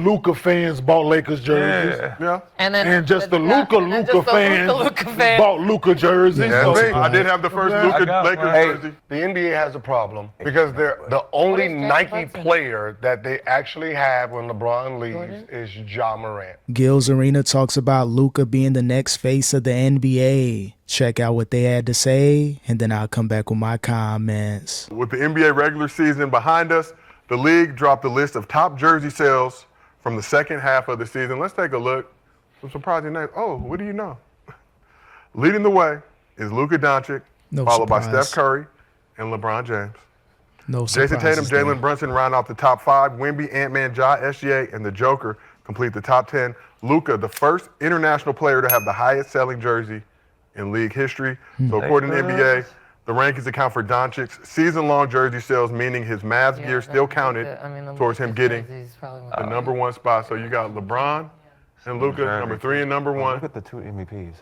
Luka fans bought Lakers jerseys. Yeah. And just the Luka fans bought Luka jerseys. Yeah, So, I did have the first Luka Lakers jersey. The NBA has a problem because they're the only Nike player that they actually have when LeBron leaves is Ja Morant. Gilbert Arenas talks about Luka being the next face of the NBA. Check out what they had to say, and then I'll come back with my comments. With the NBA regular season behind us, the league dropped a list of top jersey sales from the second half of the season. Let's take a look. Some surprising names. Oh, what do you know? Leading the way is Luka Doncic, followed by Steph Curry and LeBron James. Jason Tatum, Jalen Brunson round off the top 5. Wemby, Ant-Man, Ja, SGA, and the Joker complete the top 10. Luka, the first international player to have the highest selling jersey in league history. So according to NBA, the rankings account for Doncic's season-long jersey sales, meaning his Mavs gear still counted towards him getting the number 1 spot. So you got LeBron and Luka, number 3 and number 1. Look at the 2 MVPs.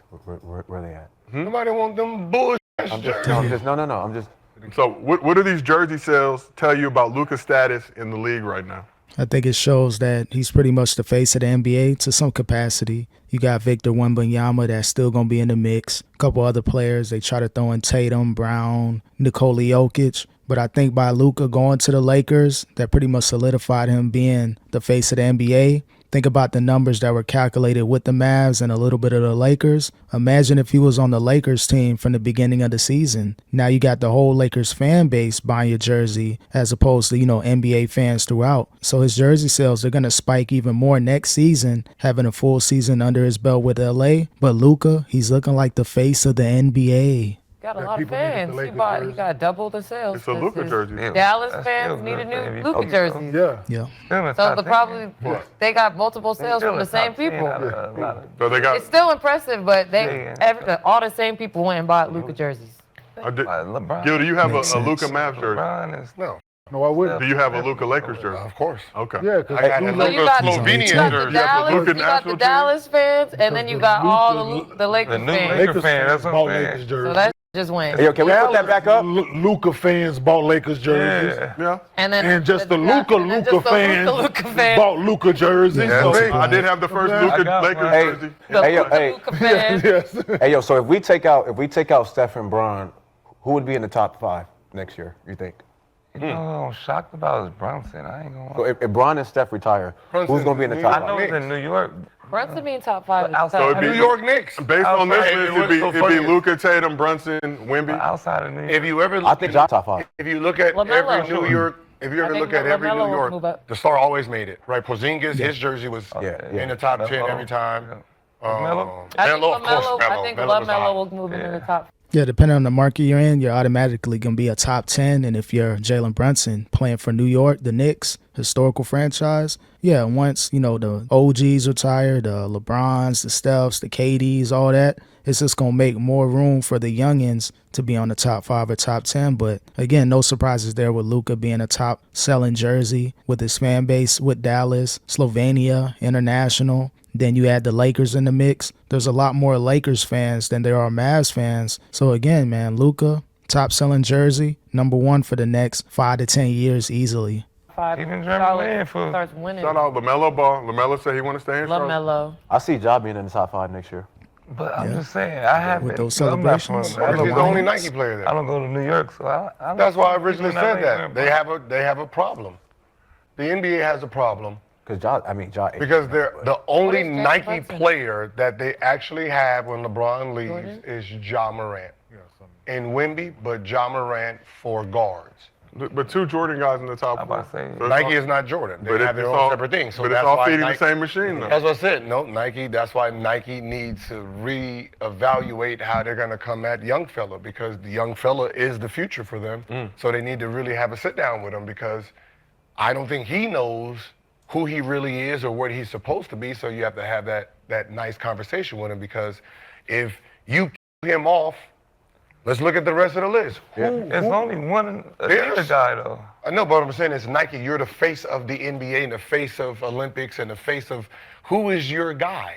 Where they at? Nobody want them bullshit. I'm just. So what do these jersey sales tell you about Luka's status in the league right now? I think it shows that he's pretty much the face of the NBA to some capacity. You got Victor Wembanyama that's still going to be in the mix. A couple other players, they try to throw in Tatum, Brown, Nikola Jokic. But I think by Luka going to the Lakers, that pretty much solidified him being the face of the NBA. Think about the numbers that were calculated with the Mavs and a little bit of the Lakers. Imagine if he was on the Lakers team from the beginning of the season. Now you got the whole Lakers fan base buying your jersey as opposed to, NBA fans throughout. So his jersey sales are going to spike even more next season, having a full season under his belt with LA. But Luka, he's looking like the face of the NBA. Got a lot of fans. He got double the sales. It's a Luka jersey. Dallas fans need a new Luka jersey. Yeah. So they got multiple sales from the same people. So they got. It's still impressive, but all the same people went and bought Luka jerseys. Gil, do you have a Luka Mavs jersey? No, I wouldn't. Do you have a Luka Lakers jersey? Of course. Okay. Yeah, because I got the you got Slovenian jersey. you got the Dallas fans, and then you got all the Lakers fans. Lakers fans bought Lakers jerseys. So that just went. Hey, yo, can we put that back up? Luka fans bought Lakers jerseys. Yeah. And just the Luka fans bought Luka jerseys. Yeah, I did have the first Luka Lakers jersey. Luka fans. Hey, yo, so if we take out Steph and Bron, who would be in the top 5 next year, you think? I'm shocked about his Brunson. I ain't gonna. So if Bron and Steph retire, who's going to be in the top 5? I know he's in New York. Brunson being top 5. So it'd be New York Knicks. Based on this list, it'd be Luka, Tatum, Brunson, Wemby. Outside of New York. If you ever, I think top 5. If you look at every New York, the Star always made it, right? Porzingis, his jersey was in the top 10 every time. Melo? I think LaMelo will move into the top. Yeah, depending on the market you're in, you're automatically going to be a top 10. And if you're Jalen Brunson playing for New York, the Knicks, historical franchise, once, the OGs retire, the LeBrons, the Stephs, the KDs, all that, it's just going to make more room for the youngins to be on the top 5 or top 10. But again, no surprises there with Luka being a top selling jersey with his fan base with Dallas, Slovenia, international. Then you add the Lakers in the mix. There's a lot more Lakers fans than there are Mavs fans. So again, man, Luka, top selling jersey, number 1 for the next 5 to 10 years easily. Even Charlotte starts winning. Shout out LaMelo Ball. LaMelo said he want to stay in Charlotte. LaMelo. I see Ja being in the top 5 next year. But I'm just saying, I haven't. With those celebrations. He's the only Nike player there. I don't go to New York, so I That's why I originally said that. They have a problem. The NBA has a problem. Because they're the only Nike player that they actually have when LeBron leaves is Ja Morant. And Wemby, but Ja Morant for guards. But 2 Jordan guys in the top 4. So Nike is not Jordan. They have their own separate thing. So but it's all feeding the same machine, though. That's what I said. No, Nike. That's why Nike needs to reevaluate how they're going to come at young fella, because the young fella is the future for them. So they need to really have a sit down with him, because I don't think he knows who he really is or what he's supposed to be. So you have to have that nice conversation with him, because if you kill him off, let's look at the rest of the list. There's only one other guy, though. I know, but what I'm saying is Nike, you're the face of the NBA and the face of Olympics and the face of who is your guy?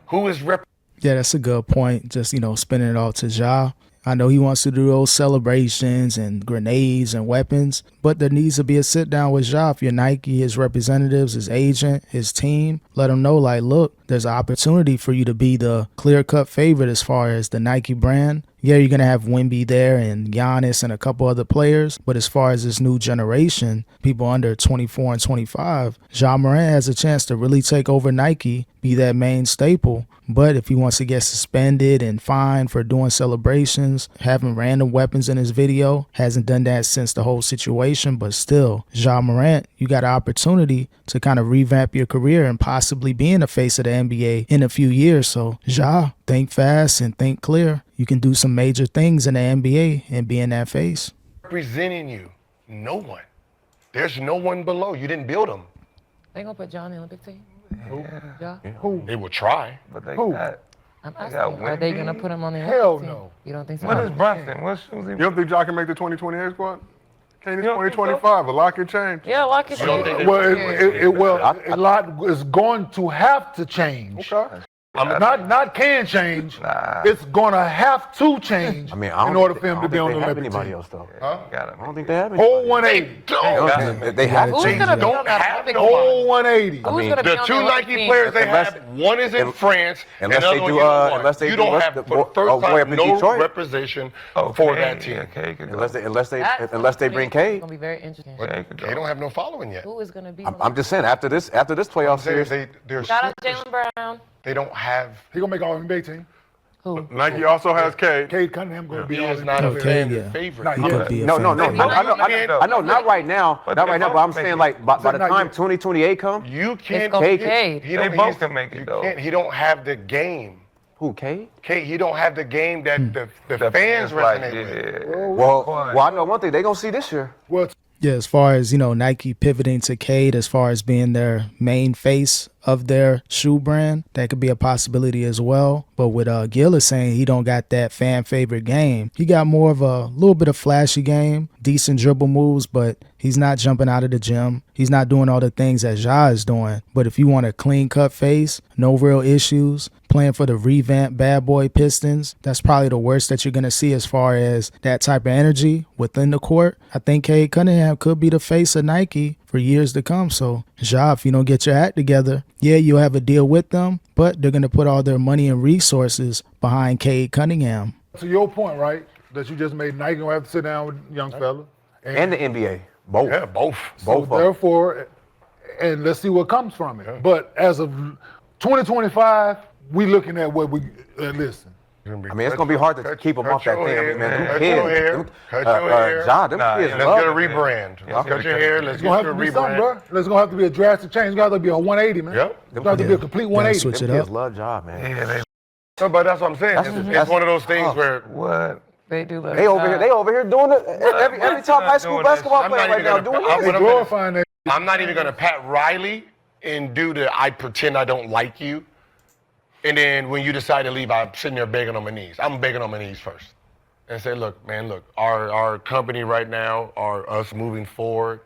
Who is Yeah, that's a good point. Just, spinning it all to Ja. I know he wants to do those celebrations and grenades and weapons, but there needs to be a sit down with Ja. If you're Nike, his representatives, his agent, his team, let him know, like, look, there's an opportunity for you to be the clear-cut favorite as far as the Nike brand. Yeah, you're going to have Wemby there and Giannis and a couple other players, but as far as this new generation, people under 24 and 25, Ja Morant has a chance to really take over Nike, be that main staple. But if he wants to get suspended and fined for doing celebrations, having random weapons in his video, hasn't done that since the whole situation, but still, Ja Morant, you got an opportunity to kind of revamp your career and possibly being the face of the NBA in a few years. So, Ja, think fast and think clear. You can do some major things in the NBA and be in that face. Representing you, no one. There's no one below. You didn't build them. They gonna put John in the Olympic team? Ja? They will try. But they Who? got. I'm got asking, are they Wemby? gonna put him on the Hell Olympic team? no. You don't think so? What is Brunson? What shoes he? You don't think Ja can make the 2028 squad? Can't You don't think 2025, a lot can change. Yeah, like it. Well, a lot is going to have to change. Okay. Not can change. Nah. It's gonna have to change I mean, I don't in order think for him to be they on the have Olympic anybody team. else though. Got him. I don't think they have Whole anybody. 180. They have Who's to change gonna it. be Don't on that have Olympic no team? Whole 180. Who's mean, gonna be The on two the Olympic Nike team? players they Unless- have, one is in France, and unless the they other one do, you don't want. unless they You do don't rep- have, for the first way up time, in no Detroit. representation Oh, for Kay, that team. Yeah, Kay could go. Unless they bring Cade. It's gonna be very interesting. Kay could They go. don't have no following yet. Who is gonna be? I'm just saying after this playoff series, They're Shout out super- Jaylen Brown. They don't have. He gonna make all NBA team. Who? Nike also has Cade. Cade Cunningham gonna be He all is not a Okay, fan yeah. favorite. Not He yet. could be a no, favorite. I know, not right now, But not they right now. both But I'm make saying it. like by the Not time yet. 2028 come, You can't. gonna be he- Cade. he They don't- both he's- can make it, you though. can't- He don't have the game. who Cade? Cade, he don't have the game that the The fans like, resonate with. yeah. Well, I know one thing they gonna see this year. Well, Yeah, as far as, Nike pivoting to Cade as far as being their main face of their shoe brand, that could be a possibility as well. But with Gil is saying he don't got that fan favorite game. He got more of a little bit of flashy game, decent dribble moves, but he's not jumping out of the gym. He's not doing all the things that Ja is doing. But if you want a clean cut face, no real issues, playing for the revamped Bad Boy Pistons, that's probably the worst that you're going to see as far as that type of energy within the court. I think Cade Cunningham could be the face of Nike for years to come. So, Ja, if you don't get your act together, yeah, you'll have a deal with them, but they're going to put all their money and resources behind Cade Cunningham. to your point, right, that you just made, Nike gonna have to sit down with young fella. And the NBA, both. Yeah, both. So both of them. therefore, and let's see what comes from it. But as of 2025, we looking at what we listen. I mean, it's gonna be hard to keep them off that thing. I mean, man, them Cut kids, your hair. them- Cut your hair. Ja, them Nah, kids yeah, Let's love get a it. rebrand. Let's cut your hair. Let's It's gonna get have you to a be something, rebrand. bro. It's gonna have to be a drastic change. It's gotta be a 180, man. Yep. It's gonna have to be a complete 180. switch Them it kids up. love Ja, man. Yeah, they No, but that's what I'm saying. It's one of those things where what? They do look. They over here doing it every top high school doing that basketball shit. player I'm not right now even doing gonna- it. They glorifying that. I'm not even gonna pat Riley and do the I pretend I don't like you. And then when you decide to leave, I'm sitting there begging on my knees. I'm begging on my knees first. And say, look, man, look, our company right now, us moving forward,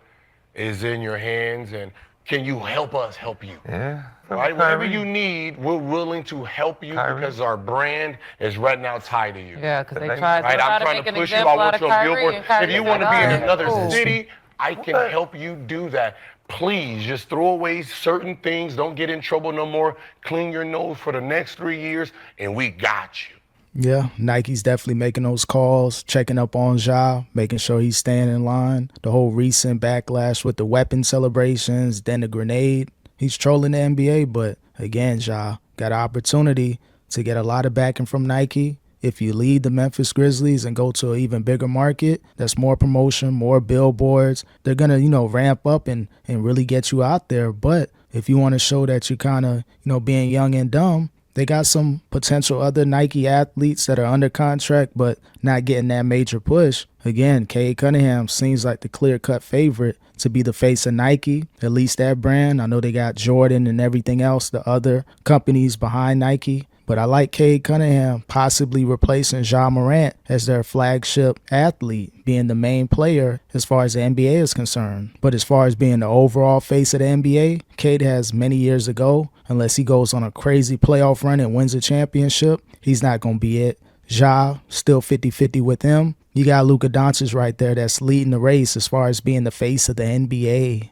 is in your hands, and can you help us help you? Yeah. Right? Whatever you need, we're willing to help you Kyrie. because our brand is right now tied to you. Yeah, because they Right, tried Right? I'm to trying make to an push you. example I out want of you on Kyrie, Billboard. and Kyrie If you said, want to be in "Alright, another cool." city, I can help you do that. Please just throw away certain things. Don't get in trouble no more. Clean your nose for the next 3 years, and we got you. Yeah, Nike's definitely making those calls, checking up on Ja, making sure he's staying in line. The whole recent backlash with the weapon celebrations, then the grenade. He's trolling the NBA, but again, Ja got an opportunity to get a lot of backing from Nike. If you lead the Memphis Grizzlies and go to an even bigger market, that's more promotion, more billboards. They're going to, ramp up and really get you out there. But if you want to show that you're kind of, being young and dumb, they got some potential other Nike athletes that are under contract but not getting that major push. Again, Cade Cunningham seems like the clear-cut favorite to be the face of Nike, at least that brand. I know they got Jordan and everything else, the other companies behind Nike. But I like Cade Cunningham possibly replacing Ja Morant as their flagship athlete, being the main player as far as the NBA is concerned. But as far as being the overall face of the NBA, Cade has many years to go. Unless he goes on a crazy playoff run and wins a championship, he's not going to be it. Ja still 50-50 with him. You got Luka Doncic right there that's leading the race as far as being the face of the NBA.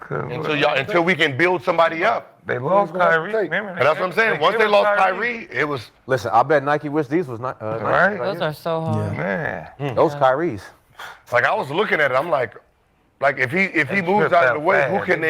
Until we can build somebody up. They lost Kyrie. Remember? And that's what I'm saying. Once they lost Kyrie, it was. Listen, I bet Nike wish these was not. Right? Those are so hard. Man. Those Kyries. Like I was looking at it, I'm like if he moves out of the way, who can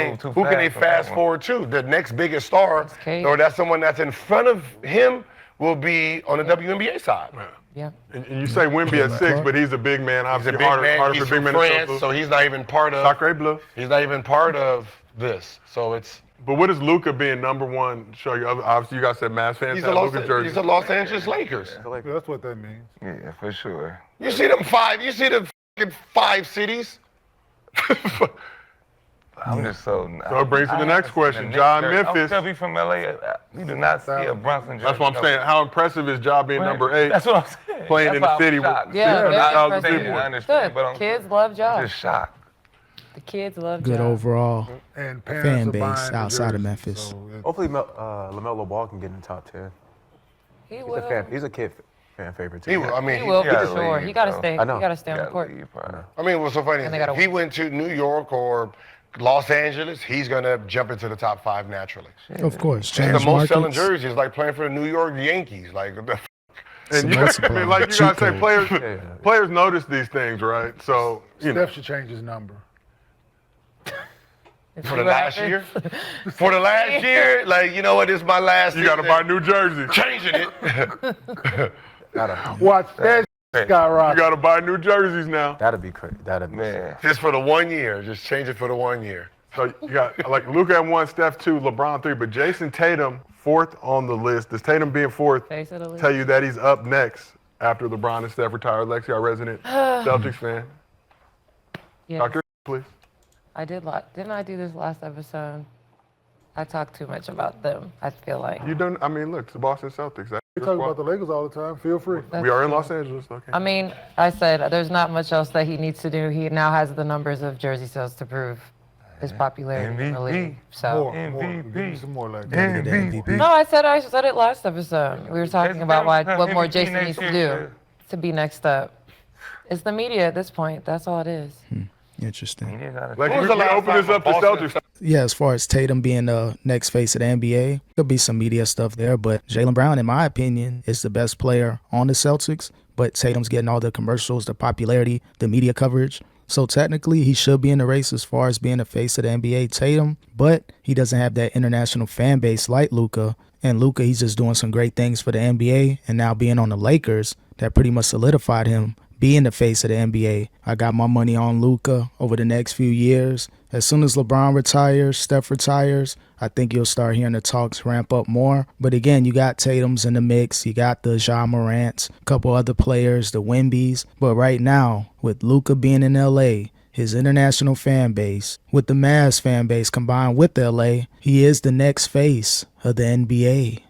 they fast forward to? The next biggest star, or that's someone that's in front of him, will be on the WNBA side. Yeah. And you say Wemby at 6, but he's a big man. He's a Obviously, big man. harder He's for big from men to France, shuffle. so he's not even part of. Sacre bleu. He's not even part of this. So it's. But what does Luka being number one show you? Obviously, you guys said Mavs fans He's have a Luka jersey. Los Angeles Lakers. That's what that means. Yeah, for sure. You see them five. You see the fucking 5 cities. I'm just so. So it brings to the next question. Ja in Memphis. I'm from LA. You do not see a Brunson jersey. That's what I'm saying. How impressive is Ja being number 8? That's what I'm saying. Playing That's in the why I'm city with shocked. Yeah, very 600,000 impressive. people. I understand, but Good. Kids love Ja. I'm just shocked. The kids love Good Ja. overall And parents fan are base buying the outside of jerseys, Memphis. so it's- Hopefully, LaMelo Ball can get in the top 10. He He's will. a fan. He's a kid fan favorite too. He will. I mean, He will for gotta sure. leave, He got to bro. stay. I know. He got to stay on the Gotta court. leave, bro. I mean, what's so funny is And they gotta if he went to New York or Los Angeles, he's gonna jump into the top 5 naturally. Of course, He's change the most selling markets. jerseys, like playing for the New York Yankees. Like, And you, Most I mean, like you cheat guys say, code. players notice these things, right? So, you know. Steph should change his number. for the last year, for the last year, like you know what? This is my last. You got to season. buy new jerseys. Changing it. Watch that You skyrocket. got to buy new jerseys now. That'd be crazy. That'd be. Man. Just for the 1 year. Just change it for the 1 year. So you got like Luka at 1, Steph 2, LeBron 3, but Jason Tatum 4th on the list. Does Tatum being 4th Face of the league. tell you that he's up next after LeBron and Steph retire? Lexi, our resident Celtics fan. Yeah. Doctor, please. I did. Didn't I do this last episode? I talked too much about them. I feel like. You don't. I mean, look, it's the Boston Celtics. That's We your talk squad. about the Lakers all the time. Feel free. We are in Los Angeles. Okay. I mean, I said there's not much else that he needs to do. He now has the numbers of jersey sales to prove his popularity in the league. So. More. Give me some more like that. MVP. No, I said it last episode. We were talking about what more MVP Jason next needs to year. do to be next up. It's the media at this point. That's all it is. Interesting. Like, When was we the last open time this up to Boston- Celtics. Yeah, as far as Tatum being the next face of the NBA, could be some media stuff there, but Jaylen Brown, in my opinion, is the best player on the Celtics, but Tatum's getting all the commercials, the popularity, the media coverage. So technically, he should be in the race as far as being the face of the NBA, Tatum, but he doesn't have that international fan base like Luka. And Luka, he's just doing some great things for the NBA, and now being on the Lakers, that pretty much solidified him being the face of the NBA. I got my money on Luka over the next few years. As soon as LeBron retires, Steph retires, I think you'll start hearing the talks ramp up more. But again, you got Tatum's in the mix. You got the Ja Morants, a couple other players, the Wembys. But right now, with Luka being in LA, his international fan base, with the Mavs fan base combined with LA, he is the next face of the NBA.